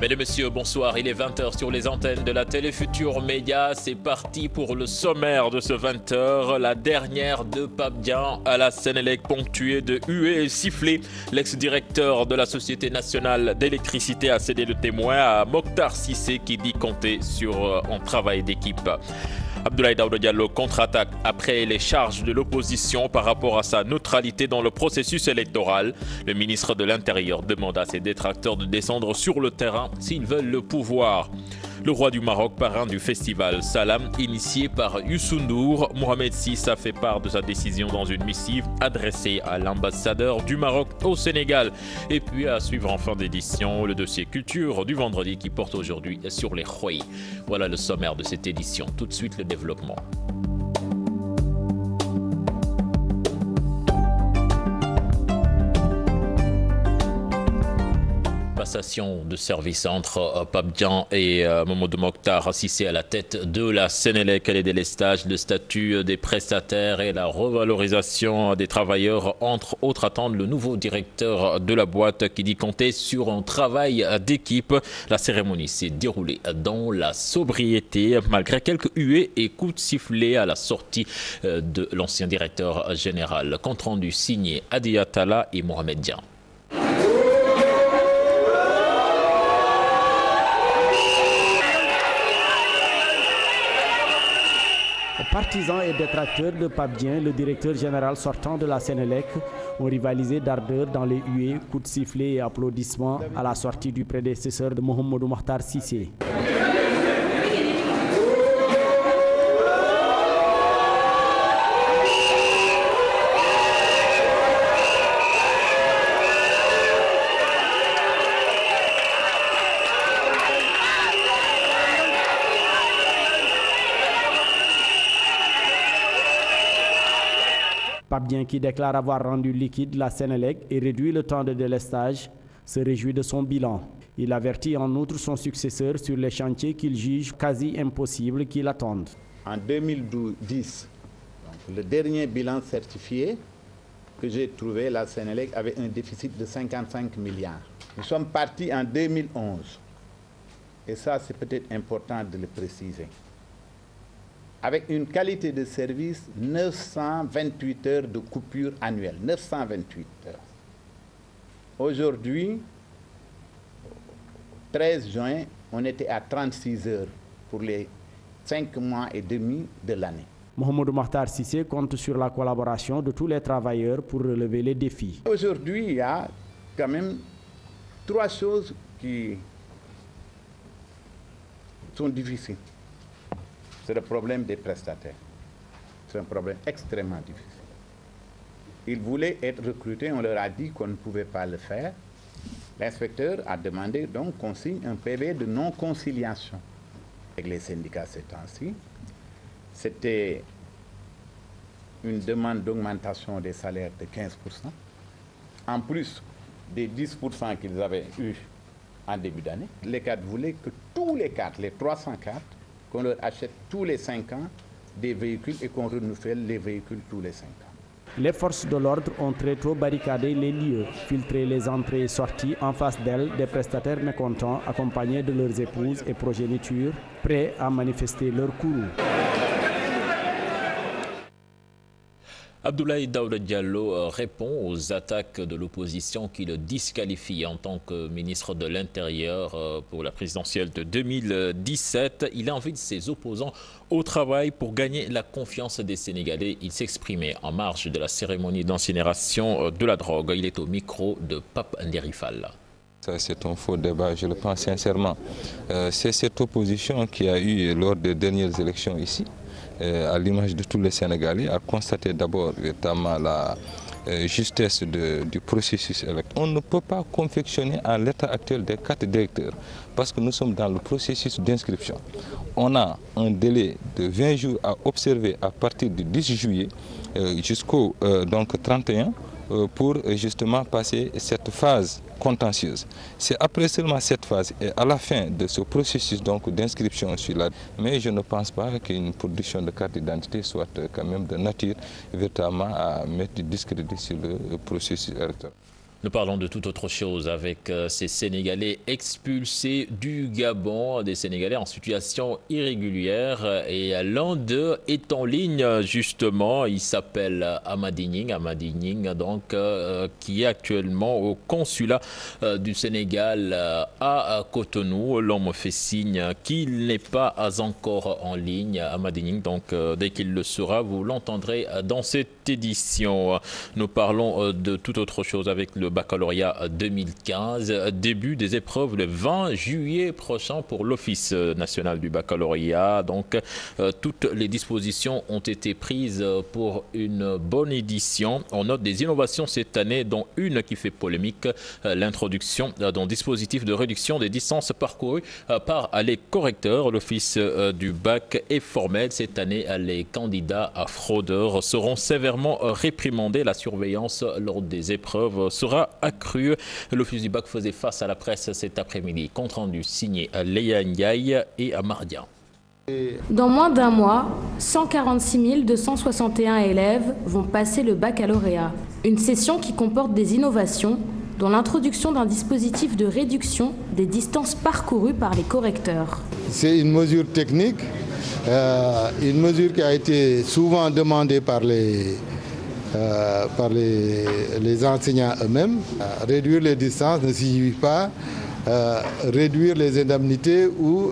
Mesdames, Messieurs, bonsoir. Il est 20h sur les antennes de la Télé Futurs Médias. C'est parti pour le sommaire de ce 20h. La dernière de Pape Dian à la Sénélec, ponctuée de huées et sifflets. L'ex-directeur de la Société nationale d'électricité a cédé le témoin à Mokhtar Cissé qui dit compter sur un travail d'équipe. Abdoulaye Daouda Diallo contre-attaque après les charges de l'opposition par rapport à sa neutralité dans le processus électoral. Le ministre de l'Intérieur demande à ses détracteurs de descendre sur le terrain s'ils veulent le pouvoir. Le roi du Maroc, parrain du festival Salam, initié par Youssou N'Dour, Mohamed VI a fait part de sa décision dans une missive adressée à l'ambassadeur du Maroc au Sénégal. Et puis à suivre en fin d'édition le dossier culture du vendredi qui porte aujourd'hui sur les Khoyi. Voilà le sommaire de cette édition. Tout de suite le développement. Passation de service entre Pape Dian et Mamadou Mokhtar Cissé à la tête de la Sénélec. Les délestages, le statut des prestataires et la revalorisation des travailleurs, entre autres, attendent le nouveau directeur de la boîte qui dit compter sur un travail d'équipe. La cérémonie s'est déroulée dans la sobriété malgré quelques huées et coups de sifflet à la sortie de l'ancien directeur général. Compte rendu signé Adi Atala et Mohamed Dian. Partisans et détracteurs de Pape Dian, le directeur général sortant de la Sénélec, ont rivalisé d'ardeur dans les huées, coups de sifflet et applaudissements à la sortie du prédécesseur de Mamadou Mokhtar Cissé. Pape Dian, qui déclare avoir rendu liquide la Sénélec et réduit le temps de délestage, se réjouit de son bilan. Il avertit en outre son successeur sur les chantiers qu'il juge quasi impossibles qui l'attendent. En 2010, le dernier bilan certifié que j'ai trouvé, la Sénélec avait un déficit de 55 milliards. Nous sommes partis en 2011. Et ça, c'est peut-être important de le préciser. Avec une qualité de service, 928 heures de coupure annuelle. 928 heures. Aujourd'hui, 13 juin, on était à 36 heures pour les 5 mois et demi de l'année. Mamadou Mokhtar Cissé compte sur la collaboration de tous les travailleurs pour relever les défis. Aujourd'hui, il y a quand même 3 choses qui sont difficiles. C'est le problème des prestataires. C'est un problème extrêmement difficile. Ils voulaient être recrutés, on leur a dit qu'on ne pouvait pas le faire. L'inspecteur a demandé donc qu'on signe un PV de non-conciliation avec les syndicats ces temps-ci. C'était une demande d'augmentation des salaires de 15%, en plus des 10% qu'ils avaient eus en début d'année. Les cadres voulaient que tous les cadres, les 304, qu'on leur achète tous les 5 ans des véhicules et qu'on renouvelle les véhicules tous les 5 ans. Les forces de l'ordre ont très tôt barricadé les lieux, filtré les entrées et sorties en face d'elles des prestataires mécontents accompagnés de leurs épouses et progénitures, prêts à manifester leur courroux. Abdoulaye Daouda Diallo répond aux attaques de l'opposition qui le disqualifie en tant que ministre de l'Intérieur pour la présidentielle de 2017. Il invite ses opposants au travail pour gagner la confiance des Sénégalais. Il s'exprimait en marge de la cérémonie d'incinération de la drogue. Il est au micro de Pape Nderifal. Ça, c'est un faux débat, je le pense sincèrement. C'est cette opposition qui a eu lors des dernières élections ici, à l'image de tous les Sénégalais, à constater d'abord notamment la justesse du processus électoral. On ne peut pas confectionner à l'état actuel des cartes directeurs parce que nous sommes dans le processus d'inscription. On a un délai de 20 jours à observer à partir du 10 juillet jusqu'au 31 pour justement passer cette phase contentieuse. C'est après seulement cette phase et à la fin de ce processus d'inscription sur la... Mais je ne pense pas qu'une production de carte d'identité soit quand même de nature véritablement à mettre du discrédit sur le processus électoral. Nous parlons de toute autre chose avec ces Sénégalais expulsés du Gabon, des Sénégalais en situation irrégulière. Et l'un d'eux est en ligne justement. Il s'appelle Amady Gning, donc qui est actuellement au consulat du Sénégal à Cotonou. L'homme fait signe qu'il n'est pas encore en ligne. Amady Gning, donc dès qu'il le sera, vous l'entendrez dans cette édition. Nous parlons de toute autre chose avec le baccalauréat 2015, début des épreuves le 20 juillet prochain pour l'Office national du baccalauréat. Donc, toutes les dispositions ont été prises pour une bonne édition. On note des innovations cette année, dont une qui fait polémique, l'introduction d'un dispositif de réduction des distances parcourues par les correcteurs. L'Office du bac est formel. Cette année, les candidats fraudeurs seront sévèrement réprimandés. La surveillance lors des épreuves sera accrue. L'Office du bac faisait face à la presse cet après-midi. Compte rendu signé Léa Ndiaye et Mardia. Dans moins d'un mois, 146 261 élèves vont passer le baccalauréat. Une session qui comporte des innovations, dont l'introduction d'un dispositif de réduction des distances parcourues par les correcteurs. C'est une mesure technique, une mesure qui a été souvent demandée par les enseignants eux-mêmes. Réduire les distances ne signifie pas réduire les indemnités ou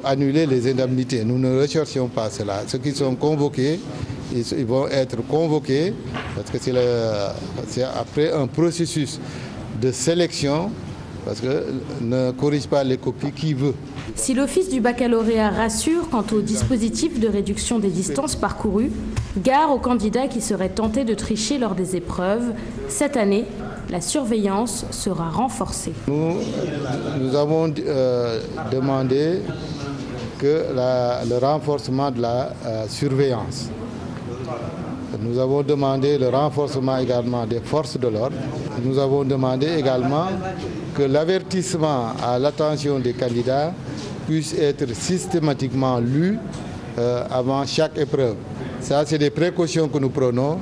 annuler les indemnités. Nous ne recherchons pas cela. Ceux qui sont convoqués, ils vont être convoqués parce que c'est après un processus de sélection, parce que ne corrige pas les copies qui veut. Si l'Office du baccalauréat rassure quant au dispositif de réduction des distances parcourues, gare aux candidats qui seraient tentés de tricher lors des épreuves. Cette année, la surveillance sera renforcée. Nous avons demandé que le renforcement de la surveillance. Nous avons demandé le renforcement également des forces de l'ordre. Nous avons demandé également que l'avertissement à l'attention des candidats puisse être systématiquement lu avant chaque épreuve. Ça, c'est des précautions que nous prenons,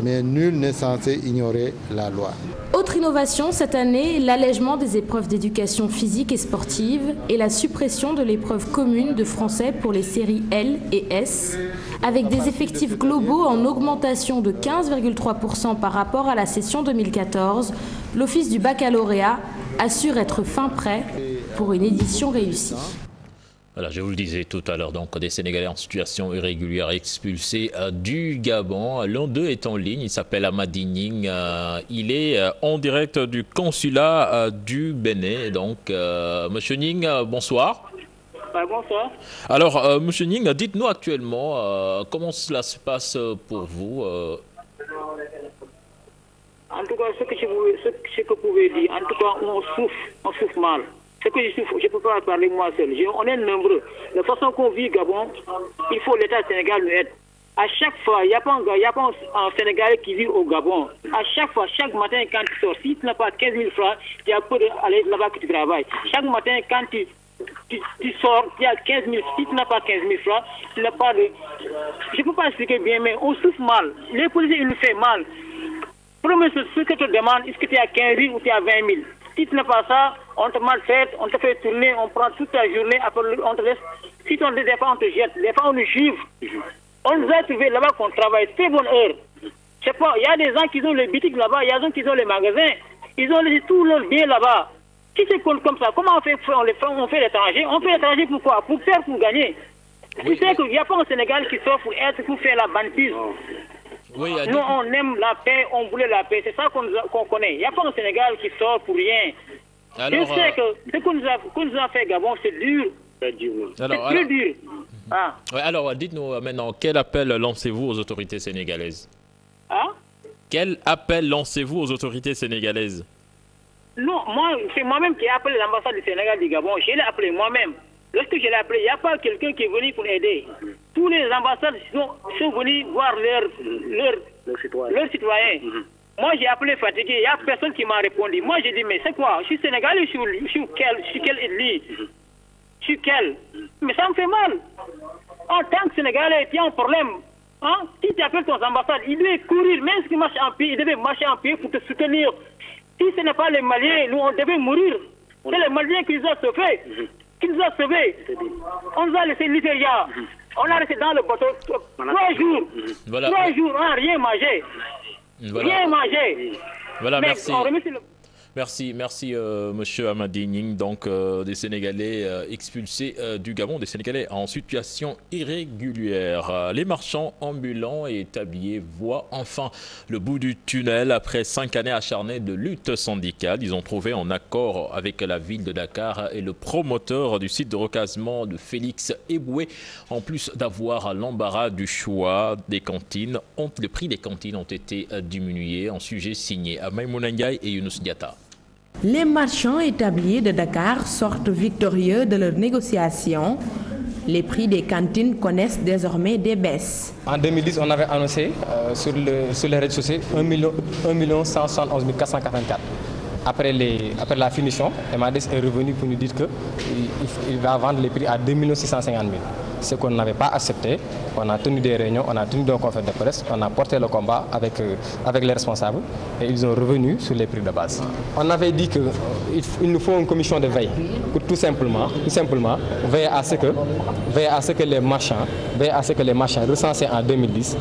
mais nul n'est censé ignorer la loi. Autre innovation cette année, l'allègement des épreuves d'éducation physique et sportive et la suppression de l'épreuve commune de français pour les séries L et S. Avec des effectifs globaux en augmentation de 15,3% par rapport à la session 2014, l'Office du baccalauréat assure être fin prêt pour une édition réussie. Voilà, je vous le disais tout à l'heure, donc des Sénégalais en situation irrégulière expulsés du Gabon. L'un d'eux est en ligne, il s'appelle Amady Gning. Il est en direct du consulat du Bénin. Donc, Monsieur Gning, bonsoir. Bonsoir. Alors, Monsieur Gning, dites-nous actuellement comment cela se passe pour vous. En tout cas, ce que vous pouvez dire, en tout cas, on souffre mal. Ce que je souffre, je ne peux pas parler moi seul. On est nombreux. De façon qu'on vit Gabon, il faut l'État Sénégal nous aide. À chaque fois, il n'y a pas un Sénégalais qui vit au Gabon. À chaque fois, chaque matin, quand tu sors, si tu n'as pas 15 000 francs, tu as peur d'aller là-bas que tu travailles. Chaque matin, quand tu sors, tu as 15 000. Si tu n'as pas 15 000 francs, tu n'as pas de... Je ne peux pas expliquer bien, mais on souffre mal. Les policiers, ils nous font mal. Premier, ce que tu demandes, est-ce que tu as 15 000 ou tu as 20 000? Si tu n'as pas ça, on te maltraite, on te fait tourner, on prend toute la journée, après on te laisse. Si tu des fois on te jette, des fois on nous chive. On nous a trouvé là-bas qu'on travaille très bonne heure. Je sais pas, il y a des gens qui ont les boutiques là-bas, il y a des gens qui ont les magasins. Ils ont laissé tout leur bien là-bas. Si c'est comme ça, comment on fait l'étranger? On fait l'étranger pourquoi? Pour faire, pour gagner. Tu sais qu'il n'y a pas un Sénégal qui sort pour faire la banquise. Oui, nous, on aime la paix, on voulait la paix. C'est ça qu'on connaît. Il n'y a pas un Sénégal qui sort pour rien. Alors, je sais que ce qu'on nous a fait Gabon, c'est dur. C'est très dur. Ah. Ouais, alors, dites-nous maintenant, quel appel lancez-vous aux autorités sénégalaises? Hein? Quel appel lancez-vous aux autorités sénégalaises? Non, c'est moi-même qui ai appelé l'ambassade du Sénégal du Gabon. Je l'ai appelé moi-même. Lorsque je l'ai appelé, il n'y a pas quelqu'un qui est venu pour aider. Tous les ambassades sont venus voir leurs citoyens. Moi, j'ai appelé fatigué, il n'y a personne qui m'a répondu. Moi, j'ai dit, mais c'est quoi? Je suis sénégalais, je suis quel ethnie? Je suis quel? Mais ça me fait mal. En tant que Sénégalais, il y a un problème. Hein? Si tu appelles ton ambassade, il doit courir, même s'il marche en pied, il devait marcher en pied pour te soutenir. Si ce n'est pas les Maliens, nous on devait mourir. C'est les Maliens qui nous ont sauvés. On nous a laissé Nigeria. On a resté dans le bateau 3 jours. Voilà. 3 jours, on n'a rien mangé. Voilà. Rien mangé. Voilà, mais merci. On remercie le... Merci, monsieur Amadi Ning, donc des Sénégalais expulsés du Gabon, des Sénégalais en situation irrégulière. Les marchands ambulants et tabliers voient enfin le bout du tunnel après 5 années acharnées de lutte syndicale. Ils ont trouvé un accord avec la ville de Dakar et le promoteur du site de recasement de Félix Eboué. En plus d'avoir l'embarras du choix des cantines, le prix des cantines ont été diminués. En sujet signé à Maïmouna Ndiaye et Younous Diatta. Les marchands établis de Dakar sortent victorieux de leurs négociations. Les prix des cantines connaissent désormais des baisses. En 2010, on avait annoncé sur les réseaux sociaux 1 171 484. Après la finition, Emades est revenu pour nous dire qu'il va vendre les prix à 2 650 000. Ce qu'on n'avait pas accepté, on a tenu des réunions, on a tenu des conférences de presse, on a porté le combat avec les responsables et ils ont revenu sur les prix de base. On avait dit qu'il nous faut une commission de veille pour tout simplement veiller à ce que les marchands recensés en 2010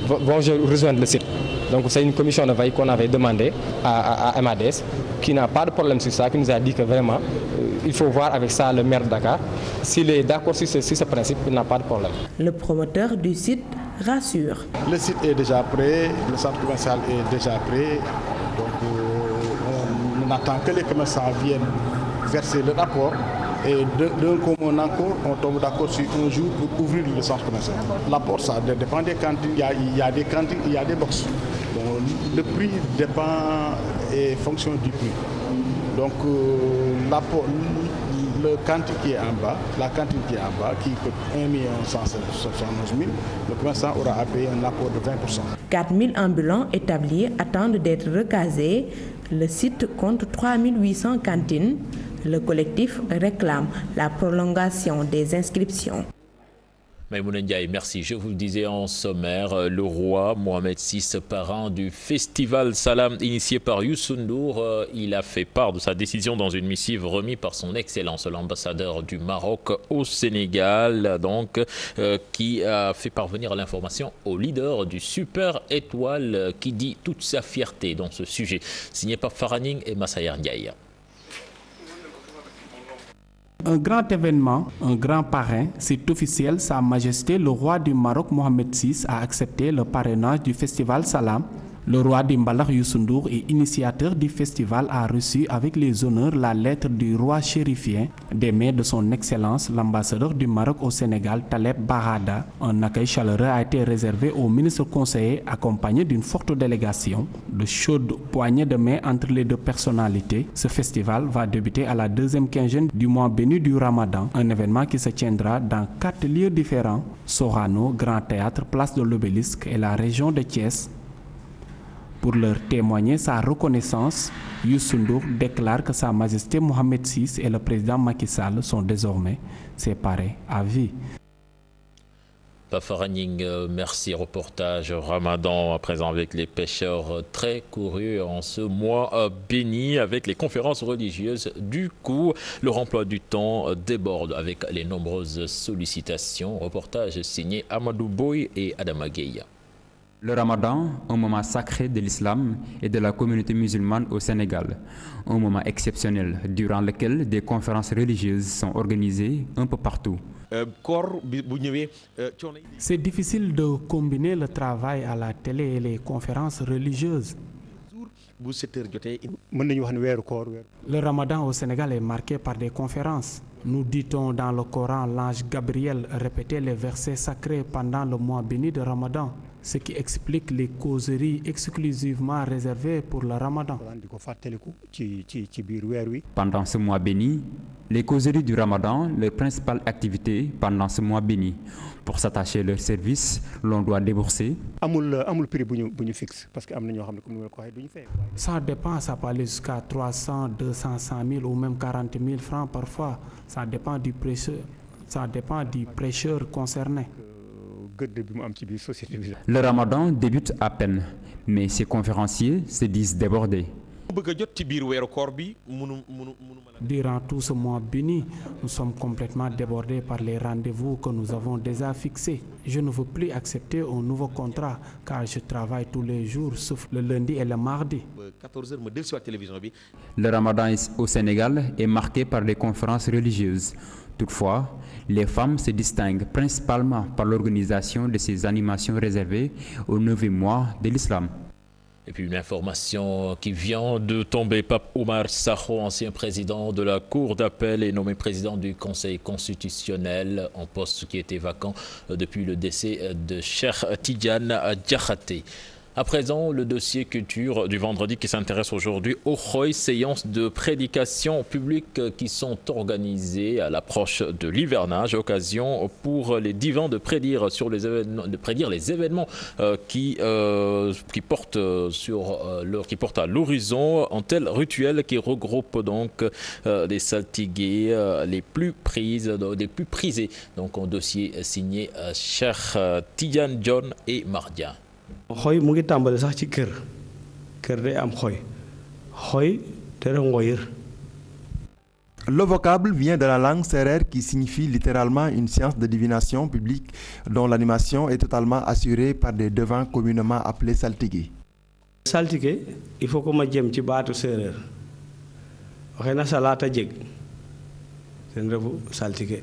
vont rejoindre le site. Donc c'est une commission de veille qu'on avait demandé à Emades, qui n'a pas de problème sur ça, qui nous a dit que vraiment il faut voir avec ça le maire de Dakar. S'il est d'accord sur ce principe, il n'a pas de problème. Le promoteur du site rassure. Le site est déjà prêt, le centre commercial est déjà prêt. Donc on attend que les commerçants viennent verser le rapport. Et d'un commun accord, on tombe d'accord sur un jour pour ouvrir le centre commercial. L'apport, ça dépend des cantines. Il y a des cantines, il y a des box. Donc, le prix dépend et fonctionne du prix. Donc l'apport, la cantine qui est en bas, qui coûte 1 171 000, le commerçant aura à payer un apport de 20%. 4 000 ambulants établis attendent d'être recasés. Le site compte 3 800 cantines. Le collectif réclame la prolongation des inscriptions. Maïmouna Ndiaye, merci. Je vous le disais en sommaire, le roi Mohamed VI, parrain du festival Salam initié par Youssou N'Dour, il a fait part de sa décision dans une missive remise par son Excellence, l'ambassadeur du Maroc au Sénégal, donc, qui a fait parvenir l'information au leader du Super Étoile, qui dit toute sa fierté dans ce sujet. Signé par Faraning et Massayer Ndiaye. Un grand événement, un grand parrain, c'est officiel, Sa Majesté le roi du Maroc Mohamed VI a accepté le parrainage du festival Salam. Le roi d'Imbalar Youssou N'Dour et initiateur du festival a reçu avec les honneurs la lettre du roi chérifien des mains de son Excellence l'ambassadeur du Maroc au Sénégal Taleb Barada. Un accueil chaleureux a été réservé au ministre conseiller accompagné d'une forte délégation. De chaudes poignées de main entre les deux personnalités. Ce festival va débuter à la deuxième quinzaine du mois béni du Ramadan, un événement qui se tiendra dans 4 lieux différents: Sorano, Grand Théâtre, Place de l'Obélisque et la région de Thiès. Pour leur témoigner sa reconnaissance, Youssou N'Dour déclare que Sa Majesté Mohamed VI et le président Macky Sall sont désormais séparés à vie. Faraning, merci. Reportage Ramadan à présent avec les pêcheurs très courus en ce mois béni avec les conférences religieuses. Du coup, leur emploi du temps déborde avec les nombreuses sollicitations. Reportage signé Amadou Boy et Adama Gueye. Le Ramadan, un moment sacré de l'islam et de la communauté musulmane au Sénégal. Un moment exceptionnel durant lequel des conférences religieuses sont organisées un peu partout. C'est difficile de combiner le travail à la télé et les conférences religieuses. Le Ramadan au Sénégal est marqué par des conférences. Nous dit-on dans le Coran, l'ange Gabriel répétait les versets sacrés pendant le mois béni de Ramadan, ce qui explique les causeries exclusivement réservées pour le Ramadan. Pendant ce mois béni, les causeries du Ramadan, leur principale activité pendant ce mois béni. Pour s'attacher à leur service, l'on doit débourser. Ça dépend, ça peut aller jusqu'à 300, 200, 100 000 ou même 40 000 francs parfois. Ça dépend du prêcheur concerné. Le ramadan débute à peine, mais ces conférenciers se disent débordés. Durant tout ce mois béni, nous sommes complètement débordés par les rendez-vous que nous avons déjà fixés. Je ne veux plus accepter un nouveau contrat car je travaille tous les jours sauf le lundi et le mardi. Le ramadan au Sénégal est marqué par les conférences religieuses. Toutefois, les femmes se distinguent principalement par l'organisation de ces animations réservées au 9e mois de l'islam. Et puis une information qui vient de tomber, Pape Oumar Sakho, ancien président de la Cour d'appel et nommé président du Conseil constitutionnel, en poste qui était vacant depuis le décès de Cheikh Tidiane Diakhaté. À présent, le dossier culture du vendredi qui s'intéresse aujourd'hui aux Khoy, séances de prédication publique qui sont organisées à l'approche de l'hivernage, occasion pour les divins de prédire les événements qui portent à l'horizon, un tel rituel qui regroupe donc les saltigués les plus prisés. Donc un dossier signé Cheikh Tidiane John et Mardia. Le vocable vient de la langue sérère qui signifie littéralement une science de divination publique dont l'animation est totalement assurée par des devins communément appelés saltigués. Saltigué, il faut que je djem ci baatu séeréer waxee na salaata jeg sen refu saltigué.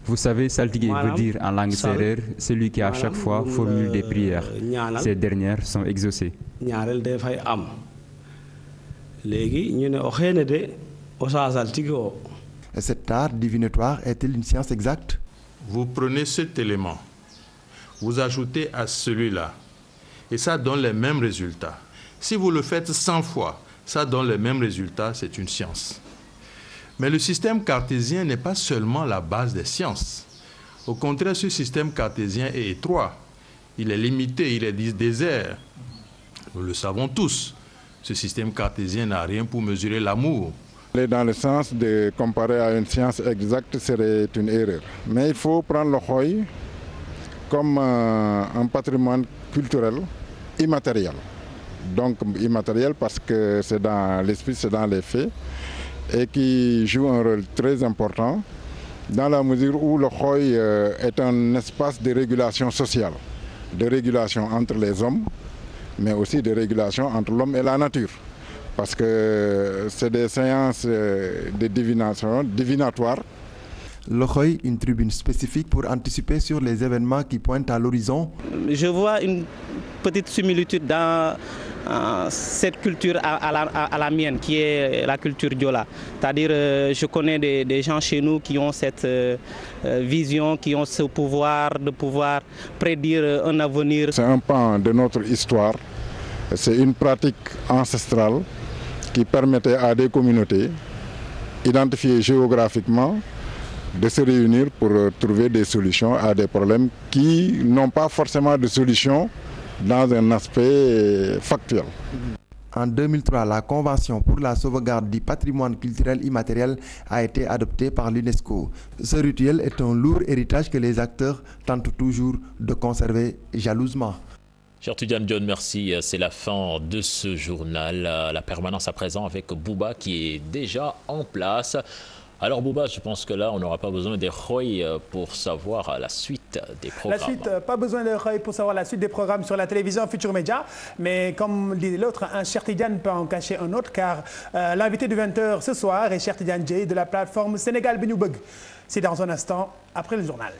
Vous savez, saltigué veut dire en langue sérère celui qui à chaque fois formule des prières. Ces dernières sont exaucées. Cet art divinatoire est-il une science exacte? Vous prenez cet élément, vous ajoutez à celui-là, et ça donne les mêmes résultats. Si vous le faites 100 fois, ça donne les mêmes résultats, c'est une science. Mais le système cartésien n'est pas seulement la base des sciences. Au contraire, ce système cartésien est étroit, il est limité, il est désert. Nous le savons tous. Ce système cartésien n'a rien pour mesurer l'amour. Aller dans le sens de comparer à une science exacte serait une erreur. Mais il faut prendre le Khoy comme un patrimoine culturel immatériel. Donc immatériel parce que c'est dans l'esprit, c'est dans les faits, et qui joue un rôle très important dans la mesure où le Khoy est un espace de régulation sociale, de régulation entre les hommes, mais aussi de régulation entre l'homme et la nature. Parce que c'est des séances de divination, divinatoires. Le Khoy, une tribune spécifique pour anticiper sur les événements qui pointent à l'horizon. Je vois une petite similitude dans cette culture à la mienne, qui est la culture Diola. C'est-à-dire, je connais des gens chez nous qui ont cette vision, qui ont ce pouvoir de pouvoir prédire un avenir. C'est un pan de notre histoire, c'est une pratique ancestrale qui permettait à des communautés identifiées géographiquement de se réunir pour trouver des solutions à des problèmes qui n'ont pas forcément de solution dans un aspect factuel. En 2003, la Convention pour la sauvegarde du patrimoine culturel immatériel a été adoptée par l'UNESCO. Ce rituel est un lourd héritage que les acteurs tentent toujours de conserver jalousement. Cher Tidiane John, merci. C'est la fin de ce journal. La permanence à présent avec Bouba qui est déjà en place. Alors Bouba, je pense que là, on n'aura pas besoin des Khoy pour savoir la suite des programmes. La suite, pas besoin de Khoy pour savoir la suite des programmes sur la télévision Futur Média. Mais comme disait l'autre, un Cheikh Tidiane peut en cacher un autre, car l'invité de 20h ce soir est Cheikh Tidiane Dieye de la plateforme Sénégal Bi Ñu Bëgg. C'est dans un instant, après le journal.